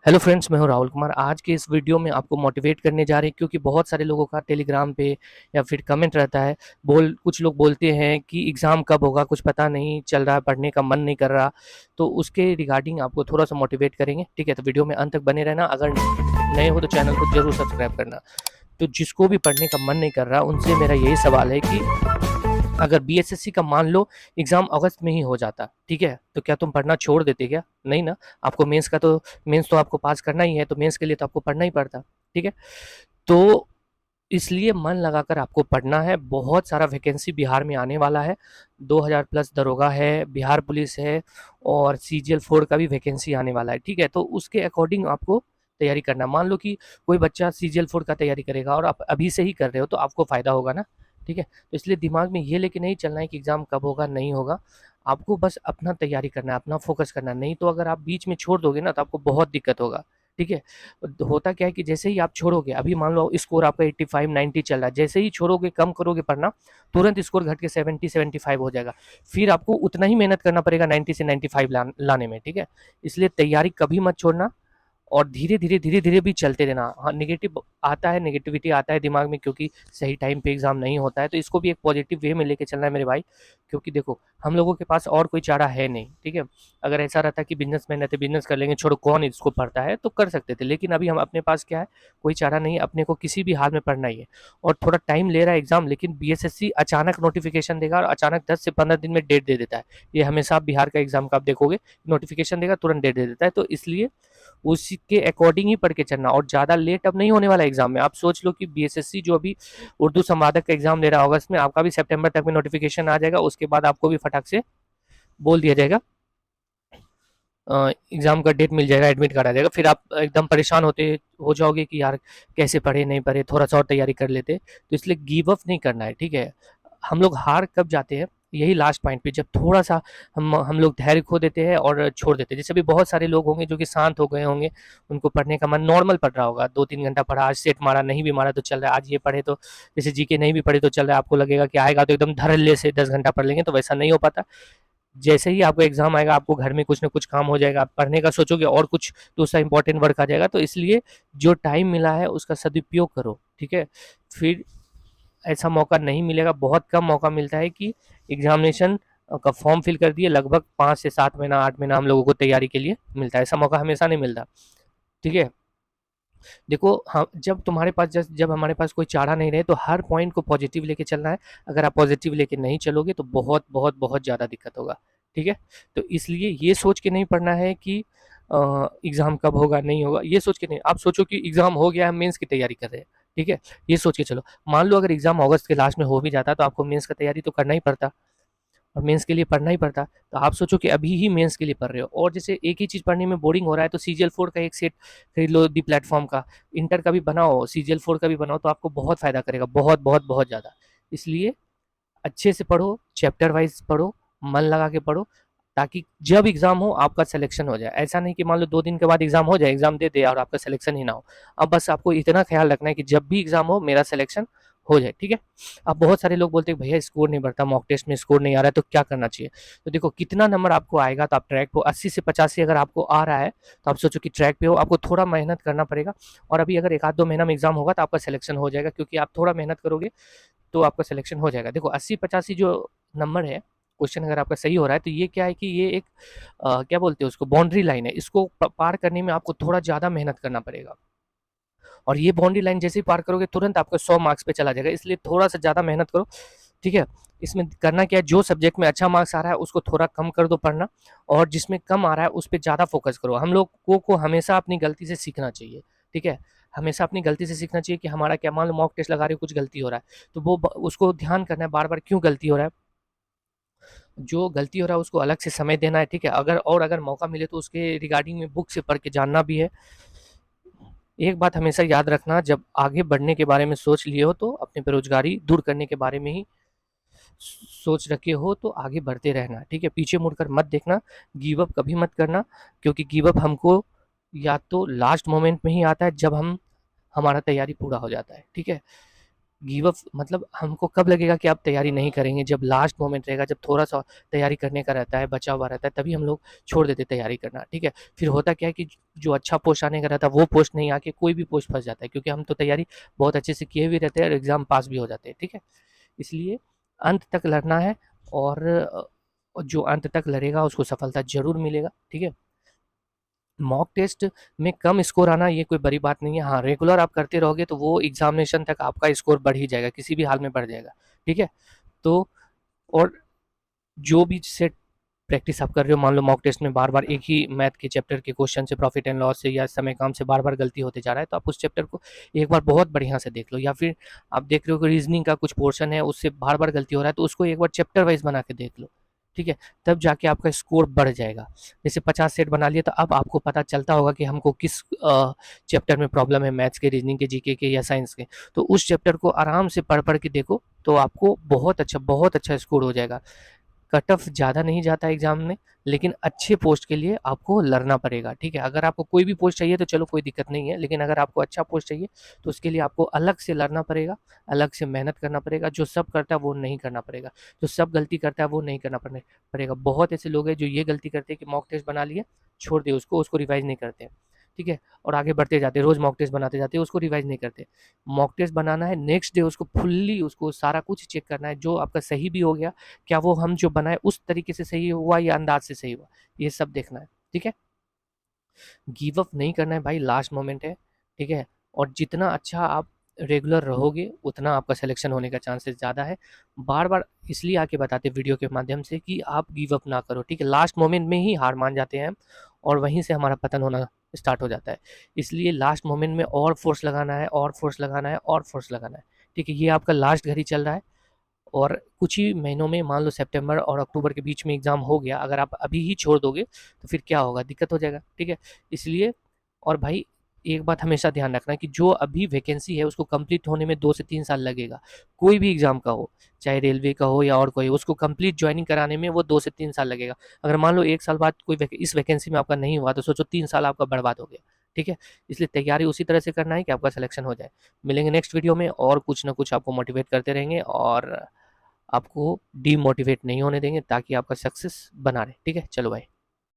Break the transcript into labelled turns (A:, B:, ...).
A: Hello friends, मैं हूं राहुल कुमार। आज के इस वीडियो में आपको मोटिवेट करने जा रहे हैं क्योंकि बहुत सारे लोगों का टेलीग्राम पे या फिर कमेंट रहता है। कुछ लोग बोलते हैं कि एग्ज़ाम कब होगा, कुछ पता नहीं चल रहा, पढ़ने का मन नहीं कर रहा। तो उसके रिगार्डिंग आपको थोड़ा सा मोटिवेट करेंगे, ठीक है? तो वीडियो में अंत तक बने रहना। अगर नए हो तो चैनल को ज़रूर सब्सक्राइब करना। तो जिसको भी पढ़ने का मन नहीं कर रहा, उनसे मेरा यही सवाल है कि अगर बीएसएससी का मान लो एग्ज़ाम अगस्त में ही हो जाता, ठीक है? तो क्या तुम पढ़ना छोड़ देते क्या? नहीं ना। आपको मेंस तो आपको पास करना ही है, तो मेंस के लिए तो आपको पढ़ना ही पड़ता, ठीक है? तो इसलिए मन लगाकर आपको पढ़ना है। बहुत सारा वैकेंसी बिहार में आने वाला है। 2000 प्लस दरोगा है, बिहार पुलिस है और सीजीएल 4 का भी वैकेंसी आने वाला है, ठीक है? तो उसके अकॉर्डिंग आपको तैयारी करना है। मान लो कि कोई बच्चा सीजीएल 4 का तैयारी करेगा और आप अभी से ही कर रहे हो, तो आपको फ़ायदा होगा ना, ठीक है? तो इसलिए दिमाग में ये लेके नहीं चलना है कि एग्ज़ाम कब होगा, नहीं होगा। आपको बस अपना तैयारी करना है, अपना फ़ोकस करना है। नहीं तो अगर आप बीच में छोड़ दोगे ना, तो आपको बहुत दिक्कत होगा, ठीक है? होता क्या है कि जैसे ही आप छोड़ोगे, अभी मान लो स्कोर आपका 85 90 चल रहा है, जैसे ही छोड़ोगे, कम करोगे पढ़ना, तुरंत स्कोर घट के 70 75 हो जाएगा। फिर आपको उतना ही मेहनत करना पड़ेगा 90 से 95 लाने में, ठीक है? इसलिए तैयारी कभी मत छोड़ना और धीरे-धीरे भी चलते रहना। हाँ, नेगेटिविटी आता है दिमाग में क्योंकि सही टाइम पे एग्ज़ाम नहीं होता है, तो इसको भी एक पॉजिटिव वे में लेके चलना है मेरे भाई। क्योंकि देखो, हम लोगों के पास और कोई चारा है नहीं, ठीक है? अगर ऐसा रहता कि बिज़नेसमैन रहते, बिज़नेस कर लेंगे, छोड़ो कौन इसको पढ़ता है, तो कर सकते थे। लेकिन अभी हम अपने पास क्या है, कोई चारा नहीं है, अपने को किसी भी हाल में पढ़ना ही है। और थोड़ा टाइम ले रहा है एग्ज़ाम, लेकिन बीएसएससी अचानक नोटिफ़िकेशन देगा और अचानक 10 से 15 दिन में डेट दे देता है। ये हमेशा बिहार का एग्ज़ाम का आप देखोगे, नोटिफ़िकेशन देगा, तुरंत डेट दे देता है। तो इसलिए उसी के अकॉर्डिंग ही पढ़ के चलना और ज़्यादा लेट अब नहीं होने वाला एग्जाम में। आप सोच लो कि बीएसएससी जो अभी उर्दू संवादक का एग्जाम ले रहा है अगस्त में, आपका भी सितंबर तक में नोटिफिकेशन आ जाएगा। उसके बाद आपको भी फटाक से बोल दिया जाएगा, एग्जाम का डेट मिल जाएगा, एडमिट कार्ड आ जाएगा। फिर आप एकदम परेशान होते हो जाओगे कि यार कैसे पढ़े नहीं पढ़े, थोड़ा सा और तैयारी कर लेते। तो इसलिए गिव अप नहीं करना है, ठीक है? हम लोग हार कब जाते हैं, यही लास्ट पॉइंट पे, जब थोड़ा सा हम लोग धैर्य खो देते हैं और छोड़ देते हैं। जैसे अभी बहुत सारे लोग होंगे जो कि शांत हो गए होंगे, उनको पढ़ने का मन नॉर्मल पढ़ रहा होगा, 2-3 घंटा पढ़ा, आज सेट मारा, नहीं भी मारा तो चल रहा है, आज ये पढ़े तो जैसे जीके नहीं भी पढ़े तो चल रहा है। आपको लगेगा कि आएगा तो एकदम धड़ल्ले से 10 घंटा पढ़ लेंगे, तो वैसा नहीं हो पाता। जैसे ही आपको एग्जाम आएगा, आपको घर में कुछ ना कुछ काम हो जाएगा, आप पढ़ने का सोचोगे और कुछ दूसरा इंपॉर्टेंट वर्क आ जाएगा। तो इसलिए जो टाइम मिला है उसका सदुपयोग करो, ठीक है? फिर ऐसा मौका नहीं मिलेगा, बहुत कम मौका मिलता है कि एग्जामिनेशन का फॉर्म फिल कर दिए, लगभग 5 से 7 महीना 8 महीना हम लोगों को तैयारी के लिए मिलता है। ऐसा मौका हमेशा नहीं मिलता, ठीक है? देखो, हाँ, जब हमारे पास कोई चारा नहीं रहे, तो हर पॉइंट को पॉजिटिव लेके चलना है। अगर आप पॉजिटिव लेके नहीं चलोगे तो बहुत बहुत बहुत ज़्यादा दिक्कत होगा, ठीक है? तो इसलिए ये सोच के नहीं पढ़ना है कि एग्ज़ाम कब होगा, नहीं होगा, ये सोच के नहीं। आप सोचो कि एग्ज़ाम हो गया है, मेंस की तैयारी कर रहे हैं, ठीक है? ये सोच के चलो। मान लो अगर एग्ज़ाम अगस्त के लास्ट में हो भी जाता, तो आपको मेंस का तैयारी तो करना ही पड़ता और मेंस के लिए पढ़ना ही पड़ता। तो आप सोचो कि अभी ही मेंस के लिए पढ़ रहे हो और जैसे एक ही चीज़ पढ़ने में बोरिंग हो रहा है, तो सीजीएल 4 का एक सेट खरीद लो दी प्लेटफॉर्म का। इंटर का भी बनाओ, सीजीएल 4 का भी बनाओ, तो आपको बहुत फ़ायदा करेगा, बहुत बहुत बहुत ज़्यादा। इसलिए अच्छे से पढ़ो, चैप्टर वाइज पढ़ो, मन लगा के पढ़ो, ताकि जब एग्ज़ाम हो आपका सिलेक्शन हो जाए। ऐसा नहीं कि मान लो 2 दिन के बाद एग्ज़ाम हो जाए, एग्ज़ाम दे दे और आपका सिलेक्शन ही ना हो। अब बस आपको इतना ख़्याल रखना है कि जब भी एग्ज़ाम हो मेरा सिलेक्शन हो जाए, ठीक है? अब बहुत सारे लोग बोलते हैं भैया स्कोर नहीं बढ़ता, मॉक टेस्ट में स्कोर नहीं आ रहा है, तो क्या करना चाहिए? तो देखो, कितना नंबर आपको आएगा तो आप ट्रैक पे हो। 80 से 85 अगर आपको आ रहा है, तो आप सोचो कि ट्रैक पे हो, आपको थोड़ा मेहनत करना पड़ेगा। और अभी अगर 1 आध 2 महीना में एग्ज़ाम होगा तो आपका सिलेक्शन हो जाएगा, क्योंकि आप थोड़ा मेहनत करोगे तो आपका सिलेक्शन हो जाएगा। देखो, 80-85 जो नंबर है, क्वेश्चन अगर आपका सही हो रहा है, तो ये क्या है कि ये एक क्या बोलते हैं उसको, बाउंड्री लाइन है। इसको पार करने में आपको थोड़ा ज़्यादा मेहनत करना पड़ेगा और ये बाउंड्री लाइन जैसे ही पार करोगे, तुरंत आपका 100 मार्क्स पे चला जाएगा। इसलिए थोड़ा सा ज़्यादा मेहनत करो, ठीक है? इसमें करना क्या है, जो सब्जेक्ट में अच्छा मार्क्स आ रहा है उसको थोड़ा कम कर दो पढ़ना, और जिसमें कम आ रहा है उस पे ज़्यादा फोकस करो। हम लोगों को हमेशा अपनी गलती से सीखना चाहिए, ठीक है? हमेशा अपनी गलती से सीखना चाहिए कि हमारा क्या, मान लो मॉक टेस्ट लगा रहे हो, कुछ गलती हो रहा है, तो वो उसको ध्यान करना है बार बार, क्यों गलती हो रहा है। जो गलती हो रहा है उसको अलग से समय देना है, ठीक है? अगर मौका मिले तो उसके रिगार्डिंग में बुक से पढ़ के जानना भी है। एक बात हमेशा याद रखना, जब आगे बढ़ने के बारे में सोच लिए हो तो अपनी बेरोजगारी दूर करने के बारे में ही सोच रखे हो, तो आगे बढ़ते रहना, ठीक है? पीछे मुड़कर मत देखना, गिव अप कभी मत करना, क्योंकि गिव अप हमको या तो लास्ट मोमेंट में ही आता है, जब हमारा तैयारी पूरा हो जाता है, ठीक है? गिव अप मतलब हमको कब लगेगा कि आप तैयारी नहीं करेंगे, जब लास्ट मोमेंट रहेगा, जब थोड़ा-सा तैयारी करने का रहता है, बचा हुआ रहता है, तभी हम लोग छोड़ देते हैं तैयारी करना, ठीक है? फिर होता क्या है कि जो अच्छा पोस्ट आने का रहता है, वो पोस्ट नहीं आके कोई भी पोस्ट फँस जाता है, क्योंकि हम तो तैयारी बहुत अच्छे से किए हुए रहते हैं और एग्ज़ाम पास भी हो जाते हैं, ठीक है? इसलिए अंत तक लड़ना है, और जो अंत तक लड़ेगा उसको सफलता ज़रूर मिलेगा, ठीक है? मॉक टेस्ट में कम स्कोर आना ये कोई बड़ी बात नहीं है। हाँ, रेगुलर आप करते रहोगे तो वो एग्ज़ामिनेशन तक आपका स्कोर बढ़ ही जाएगा, किसी भी हाल में बढ़ जाएगा, ठीक है? तो और जो भी सेट प्रैक्टिस आप कर रहे हो, मान लो मॉक टेस्ट में बार-बार एक ही मैथ के चैप्टर के क्वेश्चन से, प्रॉफिट एंड लॉस से या समय काम से बार-बार गलती होते जा रहा है, तो आप उस चैप्टर को एक बार बहुत बढ़िया से देख लो, या फिर आप देख रहे हो कि रीज़निंग का कुछ पोर्शन है, उससे बार-बार गलती हो रहा है, तो उसको एक बार चैप्टर वाइज़ बना के देख लो, ठीक है? तब जाके आपका स्कोर बढ़ जाएगा। जैसे 50 सेट बना लिए, तो अब आपको पता चलता होगा कि हमको किस चैप्टर में प्रॉब्लम है, मैथ्स के, रीज़निंग के, जीके के या साइंस के। तो उस चैप्टर को आराम से पढ़-पढ़ के देखो, तो आपको बहुत अच्छा स्कोर हो जाएगा। कट ऑफ ज़्यादा नहीं जाता है एग्ज़ाम में, लेकिन अच्छे पोस्ट के लिए आपको लड़ना पड़ेगा, ठीक है? अगर आपको कोई भी पोस्ट चाहिए तो चलो कोई दिक्कत नहीं है, लेकिन अगर आपको अच्छा पोस्ट चाहिए तो उसके लिए आपको अलग से लड़ना पड़ेगा, अलग से मेहनत करना पड़ेगा। जो सब करता है वो नहीं करना पड़ेगा, जो सब गलती करता है वो नहीं करना पड़ेगा। बहुत ऐसे लोग हैं जो ये गलती करते हैं कि मॉक टेस्ट बना लिए, छोड़ दिए उसको रिवाइज़ नहीं करते हैं, ठीक है? और आगे बढ़ते जाते हैं, रोज़ मॉक टेस्ट बनाते जाते हैं, उसको रिवाइज़ नहीं करते। मॉक टेस्ट बनाना है, नेक्स्ट डे उसको फुल्ली उसको सारा कुछ चेक करना है, जो आपका सही भी हो गया, क्या वो हम जो बनाए उस तरीके से सही हुआ या अंदाज से सही हुआ, ये सब देखना है, ठीक है? गिव अप नहीं करना है भाई, लास्ट मोमेंट है, ठीक है? और जितना अच्छा आप रेगुलर रहोगे, उतना आपका सिलेक्शन होने का चांसेस ज़्यादा है। बार-बार इसलिए आके बताते हैं वीडियो के माध्यम से कि आप गिव अप ना करो, ठीक है? लास्ट मोमेंट में ही हार मान जाते हैं हम, और वहीं से हमारा पतन होना स्टार्ट हो जाता है। इसलिए लास्ट मोमेंट में और फ़ोर्स लगाना है, और फ़ोर्स लगाना है, और फ़ोर्स लगाना है, ठीक है? ये आपका लास्ट घड़ी चल रहा है, और कुछ ही महीनों में, मान लो सितंबर और अक्टूबर के बीच में एग्ज़ाम हो गया, अगर आप अभी ही छोड़ दोगे तो फिर क्या होगा, दिक्कत हो जाएगा, ठीक है? इसलिए, और भाई एक बात हमेशा ध्यान रखना कि जो अभी वैकेंसी है उसको कंप्लीट होने में 2 से 3 साल लगेगा। कोई भी एग्ज़ाम का हो, चाहे रेलवे का हो या और कोई, उसको कंप्लीट जॉइनिंग कराने में वो 2 से 3 साल लगेगा। अगर मान लो 1 साल बाद कोई इस वैकेंसी में आपका नहीं हुआ, तो सोचो 3 साल आपका बर्बाद हो गया, ठीक है? इसलिए तैयारी उसी तरह से करना है कि आपका सिलेक्शन हो जाए। मिलेंगे नेक्स्ट वीडियो में, और कुछ ना कुछ आपको मोटिवेट करते रहेंगे, और आपको डीमोटिवेट नहीं होने देंगे, ताकि आपका सक्सेस बना रहे, ठीक है? चलो बाय।